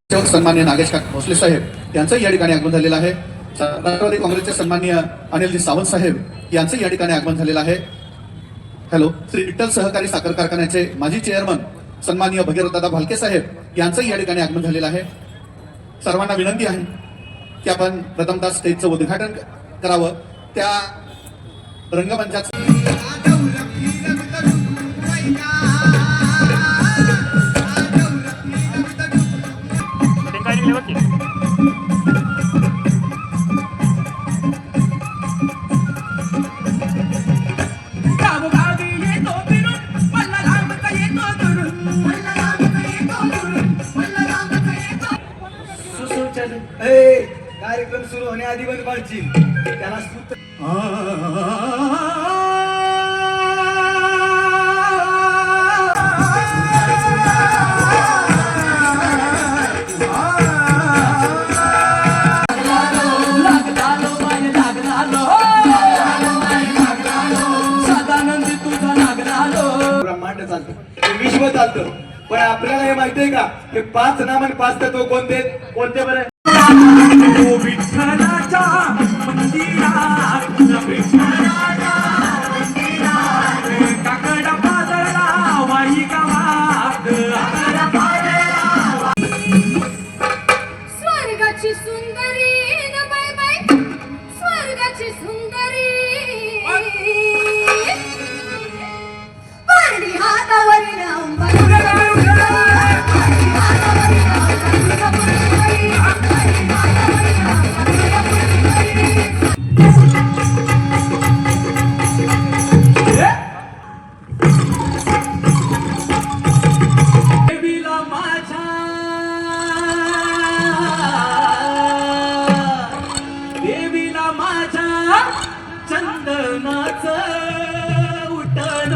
सन्माननीय नागेश भोसले साहेब यांचंही या ठिकाणी आगमन झालेलं आहे. राष्ट्रवादी काँग्रेसचे सन्माननीय अनिलजी सावंत साहेब यांचं या ठिकाणी आगमन झालेलं आहे. हॅलो. श्री विठ्ठल सहकारी साखर कारखान्याचे माजी चेअरमन सन्माननीय भगीरथदादा भालके साहेब यांचंही या ठिकाणी आगमन झालेलं आहे. सर्वांना विनंती आहे की आपण प्रथमतः स्टेजचं उद्घाटन करावं. त्या रंगमंचाचं कार्यक्रम सुरू होण्याआधी बंद पाडची त्याला ब्रह्मांड चालतं, विश्व चालतं. पण आपल्याला हे माहिती आहे का की 5 नाम आणि 5 तत्व कोणते कोणते बरं? विठ्ठलाच्या मंदिरात काकडा पादळला वाई गावात स्वर्गाची सुंदरी न बाय बाय स्वर्गाची सुंदरी पारडी हातावर चंदनाच उठण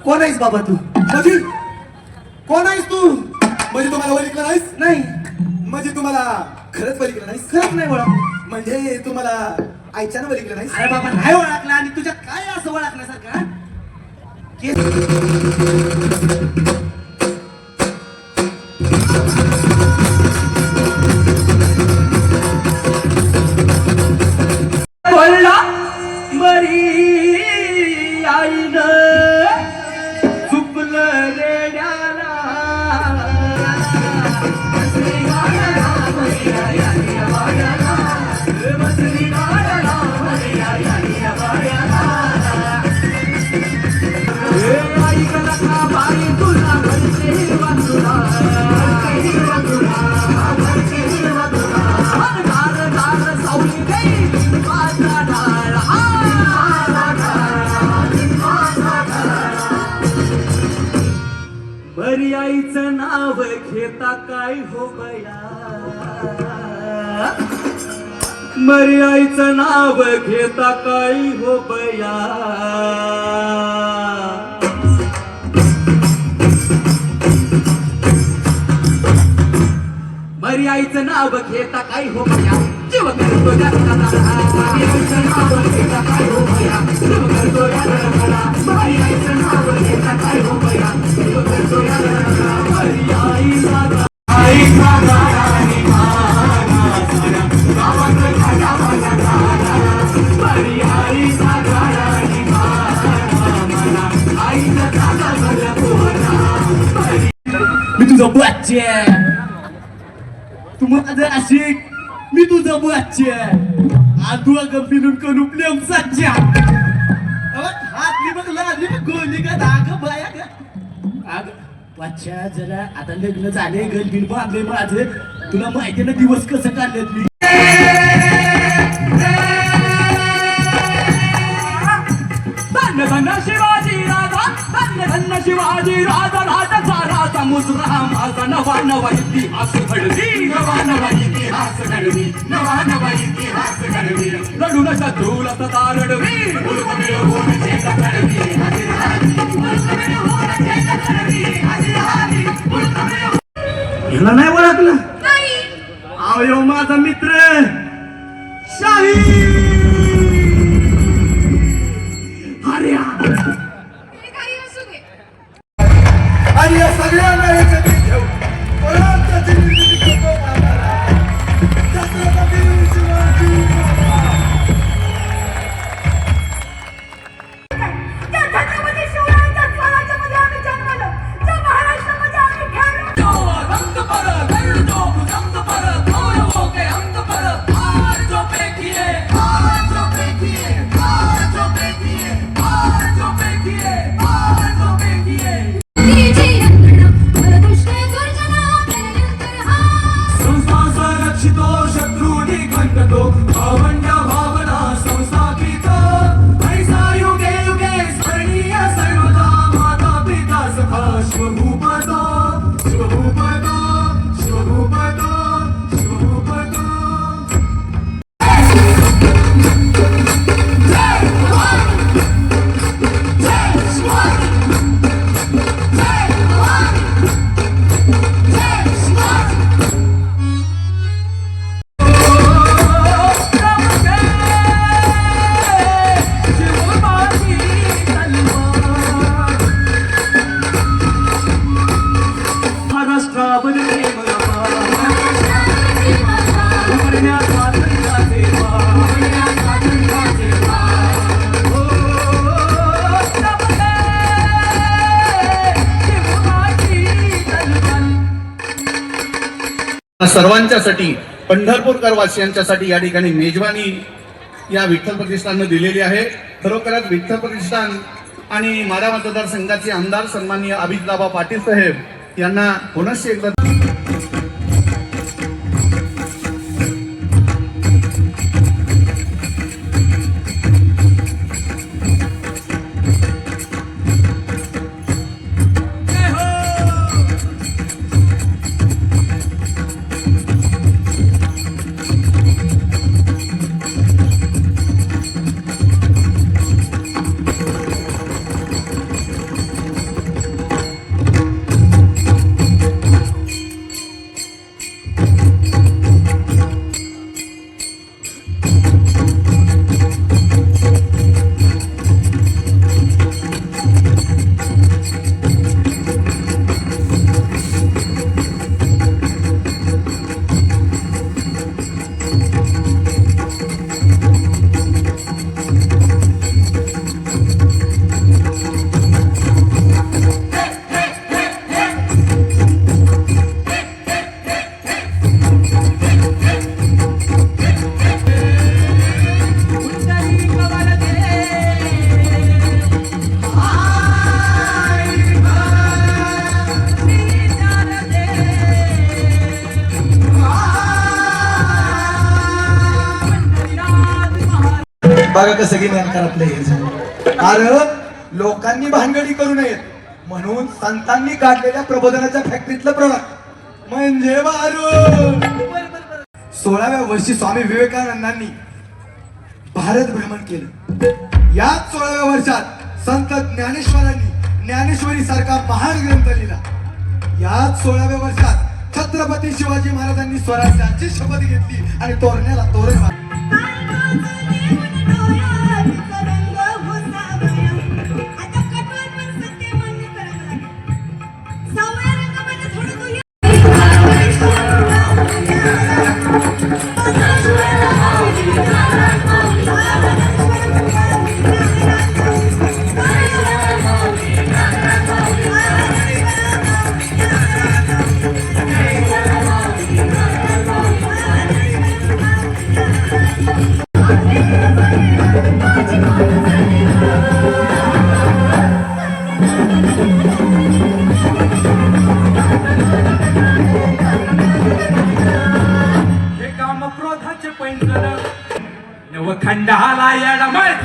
कोण आहेस बाबा तू? म्हणजे कोण आहेस तू? म्हणजे तुम्हाला ओळखलं नाहीस? नाही. म्हणजे तुम्हाला खरंच ओळखलं नाहीस? खरंच नाही ओळख. म्हणजे तुम्हाला आईच्यानं ओळखलं नाहीस? अरे बाबा नाही ओळखला. आणि तुझ्या काय असं ओळखण्यासारखं? बोलला मरी आईन चुकलं रेड्याला आई कला बाई तुला घेता काय हो बया, मर्याईचं नाव घेता काय हो बया. मर्याईचं नाव घेता काय हो बया, जीव करतो मर्याईचं नाव घेता काय हो बया, जीव करतो मर्याईचं नाव घेता काय हो बया, जीव करतो मर्याईचा मी तुझं बच्चे, तू माझं आशिक, मी तुझं बच्चे. आदू अगं फिरून करू प्लेम सच्चा. हातली बघ लागली बघ गोली का धाग बाया का. बच्चा जरा आता लग्न झाले, गलबीन बांधले माझे, तुला माहिती ना दिवस कसं काढलेत मी. धन्य धन्य शिवाजी राजा, धन्य धन्य शिवाजी राजा, राजा राजा मुजरा माझा, नवा नवा इतिहास घडवी, नवा नवा इतिहास घडवी, नवा नवा इतिहास घडवी. लढून शत्रूला सदा लढवी, मुलूक मिळवून चेत घडवी, हरी हरी मुलूक मिळवून चेत घडवी, हरी हरी मुलूक मिळवून. ह्याला नाही ओळखलं? नाही. अहो माझा मित्र शाही हर्या. हे काही असू दे. आणि या सगळ्यांना एकत्रित ठेवून कोणाच्या जिंदगीत नको मारायला. छत्रपती शिवाजी महाराज. त्या छत्रपती शिवरायांच्या स्वराज्यामध्ये आम्ही जन्मलो, त्या महाराष्ट्रामध्ये आम्ही खेळलो. रंग पर गरुडो रंग पर गौरवों के अंग पर आज जो पेखिए, आज जो पेखिए, आज जो पेखिए, आज जो पेखिए, आज जो पेखिए. तिची रंगणा परदुष्ट गर्जना प्रलयंकर हा. संस्था संरक्षितो शत्रूनी खंडतो, भावंड्या भावना संस्थापित. ऐसा युगे युगे स्मरणीय सर्वदा, माता पिता सखा शिवभूपतो, शिवभूपतो, शिवभूपतो, शिवभूपतो. महाराष्ट्रावर प्रेम उमरण्या स्वातंत्र्याचे वाण, उमरण्या स्वातंत्र्याचे वाण. ओ नमस्ते शिवबाजी तलवार. सर्वांच्यासाठी, पंढरपूरकर वासियांच्यासाठी या ठिकाणी मेजवानी या विठ्ठल प्रतिष्ठाननं दिलेली आहे. खरोखरच विठ्ठल प्रतिष्ठान आणि माढा मतदारसंघाचे आमदार सन्माननीय अभिजितदादा पाटील साहेब यांना पुनश्च एकदा बघा कसं की आपलं हे झालं. अरे लोकांनी भानगडी करू नयेत म्हणून संतांनी काढलेल्या प्रबोधनाच्या फॅक्टरीतलं प्रोडक्ट म्हणजे बारू 16व्या वर्षी स्वामी विवेकानंदांनी भारत भ्रमण केलं. याच 16व्या वर्षात संत ज्ञानेश्वरांनी ज्ञानेश्वरी सारखा महान ग्रंथ लिहिला. याच 16व्या वर्षात छत्रपती शिवाजी महाराजांनी स्वराज्याची शपथ घेतली आणि तोरण्याला तोरण बांधले. हे काम क्रोधाचे पैंजण नवखंडाला येडा माहित